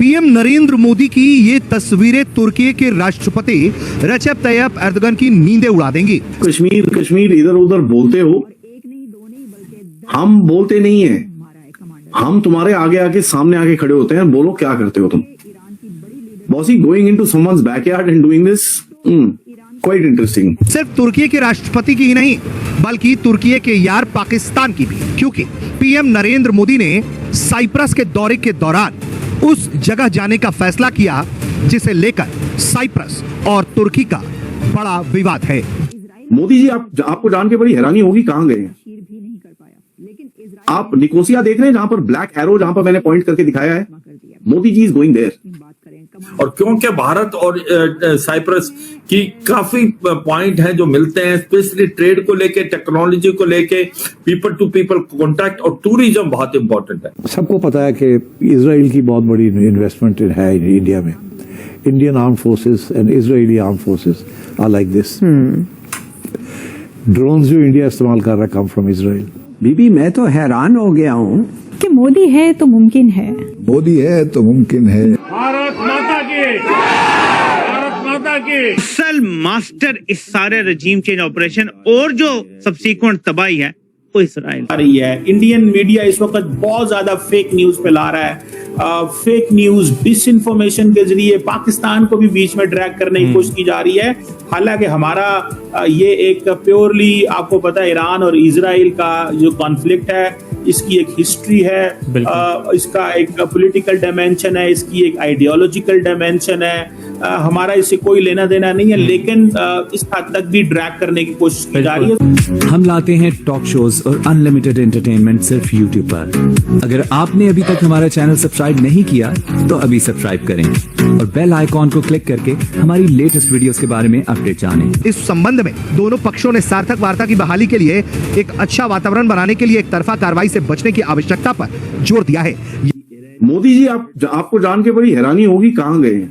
PM Narendra Modi की ये तस्वीरें तुर्की के राष्ट्रपति रजब तैयब एर्दोगन की नींदें उड़ा देंगी। कश्मीर कश्मीर इधर उधर बोलते हो, हम बोलते नहीं है, हम तुम्हारे आगे आके सामने आके खड़े होते हैं। बोलो क्या करते हो तुम? Bossy going into someone's backyard and doing this, quite interesting. सिर्फ तुर्की के राष्ट्रपति की ही नहीं बल्कि तुर्की के यार पाकिस्तान की भी, क्योंकि पीएम नरेंद्र मोदी ने साइप्रस के दौरे के दौरान उस जगह जाने का फैसला किया जिसे लेकर साइप्रस और तुर्की का बड़ा विवाद है। मोदी जी, आपको जान के बड़ी हैरानी होगी, कहां गए? आप निकोसिया देख रहे हैं, जहां पर ब्लैक एरो, जहां पर मैंने पॉइंट करके दिखाया है, Modi ji is going there. और क्योंकि भारत और साइप्रस की काफी पॉइंट हैं जो मिलते हैं, स्पेशली ट्रेड को लेके, टेक्नोलॉजी को लेके, पीपल टू पीपल कांटेक्ट और टूरिज्म बहुत इंपॉर्टेंट है। सबको पता है कि इजराइल की बहुत बड़ी इन्वेस्टमेंट है इंडिया में। Indian arm forces and Israeli arm forces are like this. Drones जो इंडिया इस्तेमाल कर रहा है कम फ्रॉम इजराइल। बीबी, मैं तो हैरान हो गया हूँ कि मोदी है तो मुमकिन है, मोदी है तो मुमकिन है। भारत माता की, भारत माता की। असल मास्टर इस सारे रजीम चेंज ऑपरेशन और जो सबसीक्वेंट तबाही है वो इसराइल आ रही है। इंडियन मीडिया इस वक्त बहुत ज्यादा फेक न्यूज फैला रहा है। फेक न्यूज, डिसइंफॉर्मेशन के जरिए पाकिस्तान को भी बीच में ड्रैग करने की कोशिश की जा रही है। हालांकि हमारा ये एक प्योरली, आपको पता है, ईरान और इजराइल का जो कॉन्फ्लिक्ट है, इसकी एक हिस्ट्री है, इसका एक पॉलिटिकल डायमेंशन है, इसकी एक आइडियोलॉजिकल डायमेंशन है। हमारा इससे कोई लेना देना नहीं है, लेकिन इस हद तक भी ड्रैग करने की कोशिश की जा रही है। हम लाते हैं टॉक शोज और अनलिमिटेड एंटरटेनमेंट सिर्फ यूट्यूब पर। अगर आपने अभी तक हमारा चैनल सब्सक्राइब नहीं किया तो अभी सब्सक्राइब करें और बेल आइकॉन को क्लिक करके हमारी लेटेस्ट वीडियोस के बारे में अपडेट जानें। इस संबंध में दोनों पक्षों ने सार्थक वार्ता की बहाली के लिए एक अच्छा वातावरण बनाने के लिए एक तरफा कार्रवाई से बचने की आवश्यकता पर जोर दिया है। मोदी जी, आपको जान के बड़ी हैरानी होगी, कहां गए?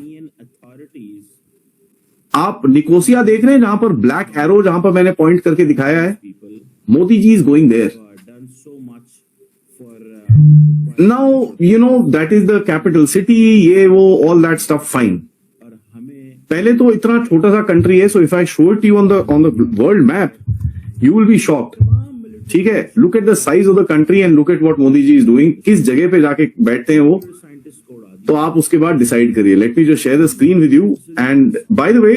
आप निकोसिया देख रहे हैं, जहां पर ब्लैक एरो, जहां पर मैंने पॉइंट करके दिखाया है, Modi ji is going there. Now you know that is the capital city, ये वो ऑल दैट स्टफ फाइन। पहले तो इतना छोटा सा कंट्री है, so if I show it you on the world map you will be shocked. ठीक है, look at the size of the country and look at what Modi ji is doing. किस जगह पे जाके बैठते हैं वो, तो आप उसके बाद डिसाइड करिए। Let me just share the screen with you. And bye the way,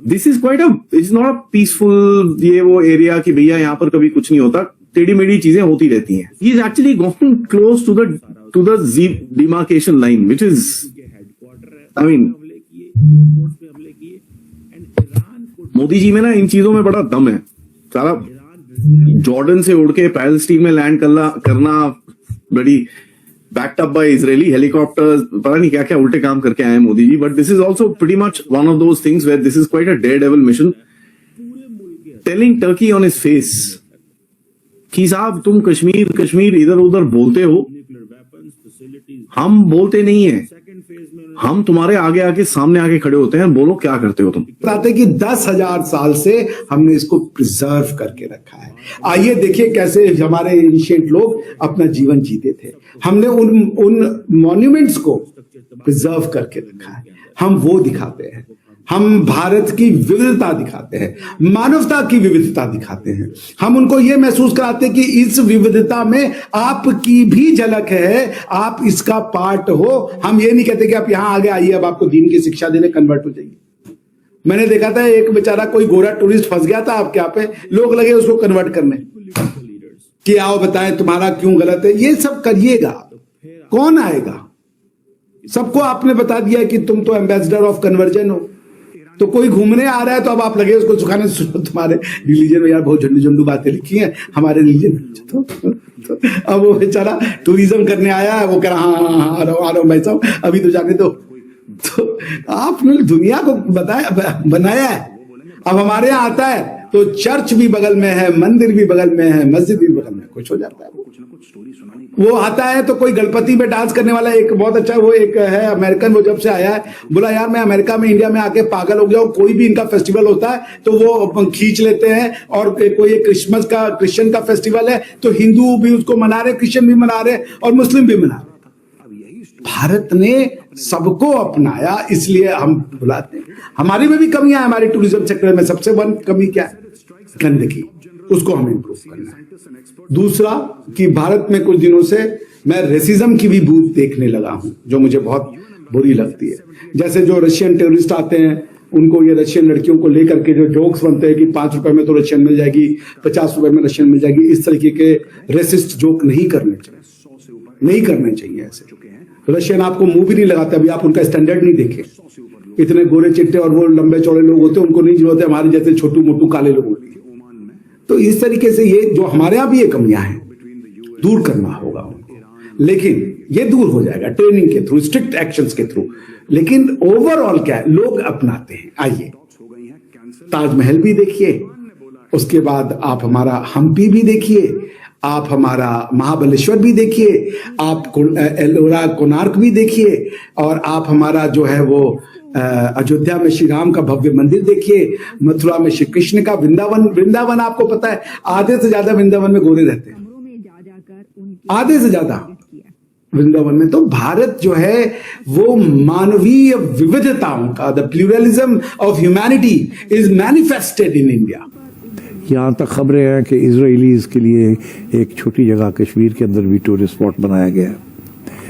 this is quite it's not a peaceful ये वो एरिया कि भैया यहाँ पर कभी कुछ नहीं होता, टेढ़ी मेढ़ी चीजें होती रहती हैं। He is actually gone close to the demarcation line which is, I mean, Modi ji में ना इन चीजों में बड़ा दम है। सारा जॉर्डन से उड़ के पैलेस्टीन में लैंड करना बड़ी backed up by Israeli helicopters, पता नहीं क्या क्या उल्टे काम करके आए Modi ji. But this is also pretty much one of those things where this is quite a daredevil mission, telling Turkey on his face कि साहब तुम कश्मीर इधर उधर बोलते हो, हम बोलते नहीं है, हम तुम्हारे आगे आके सामने आके खड़े होते हैं। बोलो क्या करते हो तुम? बताते कि 10,000 साल से हमने इसको प्रिजर्व करके रखा है। आइए देखिए कैसे हमारे एंशिएंट लोग अपना जीवन जीते थे। हमने उन मॉन्यूमेंट्स को प्रिजर्व करके रखा है, हम वो दिखाते हैं। हम भारत की विविधता दिखाते हैं, मानवता की विविधता दिखाते हैं। हम उनको ये महसूस कराते हैं कि इस विविधता में आपकी भी झलक है, आप इसका पार्ट हो। हम ये नहीं कहते कि आप यहां आगे आइए, अब आपको दीन की शिक्षा देने कन्वर्ट हो जाइए। मैंने देखा था एक बेचारा कोई गोरा टूरिस्ट फंस गया था आपके यहाँ पे, लोग लगे उसको कन्वर्ट करने कि आओ बताएं तुम्हारा क्यों गलत है। ये सब करिएगा, कौन आएगा? सबको आपने बता दिया कि तुम तो एम्बेसडर ऑफ कन्वर्जन हो, तो कोई घूमने आ रहा है तो अब आप लगे उसको सुखाने। तुम्हारे रिलीजन में यार बहुत झंडू झंडू बातें लिखी हैं हमारे रिलीजन में। तो अब वो बेचारा टूरिज्म करने आया है, वो कह रहा हाँ आ रहा हूँ भाई साहब, अभी तो जाने दो। तो आपने दुनिया को बनाया है। अब हमारे यहाँ आता है तो चर्च भी बगल में है, मंदिर भी बगल में है, मस्जिद भी बगल में, कुछ हो जाता है। वो आता है तो कोई गणपति में डांस करने वाला एक बहुत अच्छा, वो एक है अमेरिकन, वो जब से आया है बोला यार मैं अमेरिका में इंडिया में आके पागल हो गया हूँ। कोई भी इनका फेस्टिवल होता है तो वो खींच लेते हैं, और कोई क्रिसमस का, क्रिश्चियन का फेस्टिवल है तो हिंदू भी उसको मना रहे, क्रिश्चियन भी मना रहे और मुस्लिम भी मना रहे। भारत ने सबको अपनाया, इसलिए हम बुलाते हैं। हमारे में भी कमियां हैं, हमारे टूरिज्म सेक्टर में सबसे बड़ी कमी क्या है? गंदगी, उसको हमें इंप्रूव करना है। दूसरा कि भारत में कुछ दिनों से मैं रेसिज्म की भी बूथ देखने लगा हूं, जो मुझे बहुत बुरी लगती है। जैसे जो रशियन टेररिस्ट आते हैं, उनको ये रशियन लड़कियों को लेकर के जो जोक्स बनते हैं कि 5 रुपए में तो रशियन मिल जाएगी, 50 रुपए में रशियन मिल जाएगी, इस तरीके के रेसिस्ट जोक नहीं करने चाहिए ऐसे। रशियन आपको मुंह भी नहीं लगाते, अभी आप उनका स्टैंडर्ड नहीं देखे। इतने गोरे चिट्टे और वो लंबे चौड़े लोग होते हैं, उनको नहीं जरूरत है हमारे जैसे छोटू मोटू काले लोगों की। तो इस तरीके से ये जो हमारे यहाँ भी ये कमियां हैं, दूर करना होगा उनको, लेकिन ये दूर हो जाएगा ट्रेनिंग के थ्रू, स्ट्रिक्ट एक्शंस के थ्रू। लेकिन ओवरऑल क्या है, लोग अपनाते हैं। आइए ताजमहल भी देखिए, उसके बाद आप हमारा हम्पी भी देखिए, आप हमारा महाबलेश्वर भी देखिए, आप एलोरा कोणार्क भी देखिए, और आप हमारा जो है वो अयोध्या में श्री राम का भव्य मंदिर देखिए, मथुरा में श्री कृष्ण का, वृंदावन आपको पता है आधे से ज्यादा वृंदावन में गोरे रहते हैं, आधे से ज्यादा वृंदावन में। तो भारत जो है वो मानवीय विविधताओं का, the pluralism of humanity is manifested in India. यहाँ तक खबरें हैं कि इजराइलीज के लिए एक छोटी जगह कश्मीर के अंदर भी टूरिस्ट स्पॉट बनाया गया है।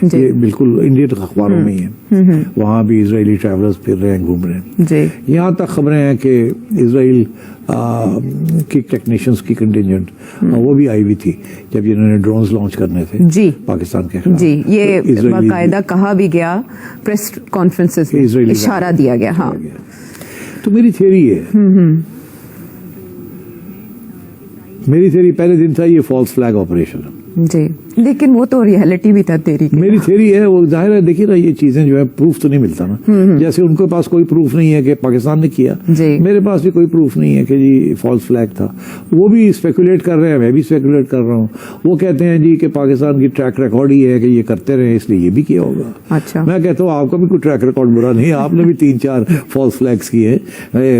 ये बिल्कुल इंडियन अखबारों में ही है, वहाँ भी इजरायली ट्रैवलर्स फिर रहे हैं, घूम रहे हैं। यहाँ तक खबरें हैं कि इजराइल की टेक्नीशियंस की कंटिजेंट वो भी आई हुई थी जब इन्होंने ड्रोन्स लॉन्च करने थे जी पाकिस्तान के खिलाफ। जी, ये बाकायदा कहा भी गया, प्रेस कॉन्फ्रेंसेस में इशारा दिया गया। हाँ, तो मेरी थ्योरी है, मेरी थ्योरी पहले दिन था ये फॉल्स फ्लैग ऑपरेशन जी, लेकिन वो तो रियलिटी भी था तेरी। मेरी थ्योरी है, वो जाहिर है, देखिए ना ये चीजें जो है प्रूफ तो नहीं मिलता ना। जैसे उनके पास कोई प्रूफ नहीं है कि पाकिस्तान ने किया, मेरे पास भी कोई प्रूफ नहीं है कि जी फॉल्स फ्लैग था। वो भी स्पेकुलेट कर रहे हैं, मैं भी स्पेकुलेट कर रहा हूँ। वो कहते हैं जी कि पाकिस्तान की ट्रैक रिकॉर्ड ही है कि ये करते रहे, इसलिए ये भी किया होगा। अच्छा, मैं कहता हूँ आपका भी कोई ट्रैक रिकॉर्ड बुरा नहीं है, आपने भी 3-4 फॉल्स फ्लैग्स किए,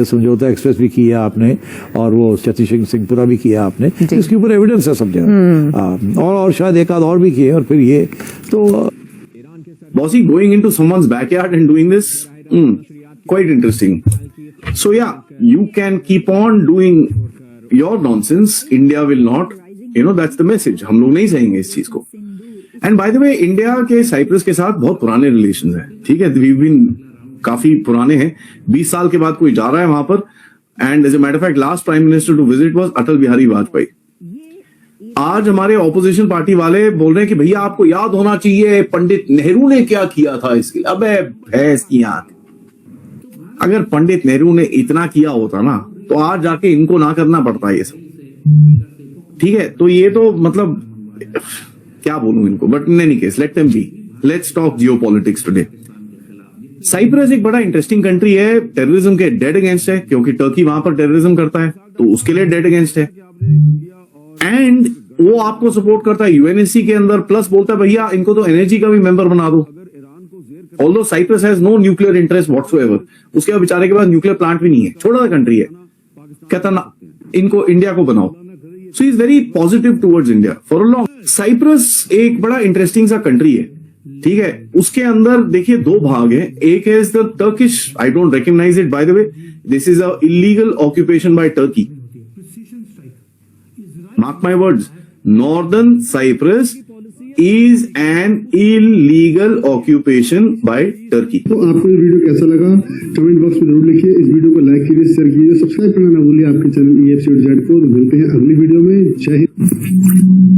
समझौता एक्सप्रेस भी किया आपने, और वो सती सिंहपुरा भी किया आपने, इसके ऊपर एविडेंस है सब जगह, और शायद एक आध और भी किए। और फिर ये तो Bossy, going into someone's backyard and doing this, quite interesting. So yeah, you can keep on doing your nonsense. India will not, that's the message. हम लोग नहीं सहेंगे इस चीज को। And by the way, India के साइप्रस के साथ बहुत पुराने रिलेशन हैं, ठीक है, we've been काफी पुराने हैं। 20 साल के बाद कोई जा रहा है वहां पर, and as a matter of fact, last prime minister to visit was Atal Bihari Vajpayee. आज हमारे ऑपोजिशन पार्टी वाले बोल रहे हैं कि भैया आपको याद होना चाहिए पंडित नेहरू ने क्या किया था इसके लिए। अबे भैंस की आंख, अगर पंडित नेहरू ने इतना किया होता ना तो आज जाके इनको ना करना पड़ता ये सब, ठीक है। तो ये तो मतलब क्या बोलूं इनको, but in any case let them be. Let's talk geopolitics today. Cyprus एक बड़ा इंटरेस्टिंग कंट्री है, टेररिज्म के डेड अगेंस्ट है, क्योंकि टर्की वहां पर टेररिज्म करता है तो उसके लिए डेड अगेंस्ट है। एंड वो आपको सपोर्ट करता है यूएनएससी के अंदर, प्लस बोलता है भैया इनको तो एनर्जी का भी मेंबर बना दो। Although Cyprus has no nuclear interest whatsoever, उसके बाद बेचारे के पास न्यूक्लियर प्लांट भी नहीं है, छोटा सा कंट्री है, कहता ना इनको इंडिया को बनाओ। So is very positive towards India for a long. Cyprus एक बड़ा इंटरेस्टिंग सा कंट्री है, ठीक है। उसके अंदर देखिए 2 भाग है, एक है the Turkish, I don't recognise it by the way, this is a illegal occupation by Turkey. Mark my words, Northern Cyprus is an illegal occupation by Turkey. तो आपको ये वीडियो कैसा लगा कमेंट बॉक्स में जरूर लिखिए, इस वीडियो को लाइक कीजिए, शेयर कीजिए, सब्सक्राइब करना ना भूलिए आपके चैनल EFCZ को। मिलते हैं अगली वीडियो में। जय हिंद।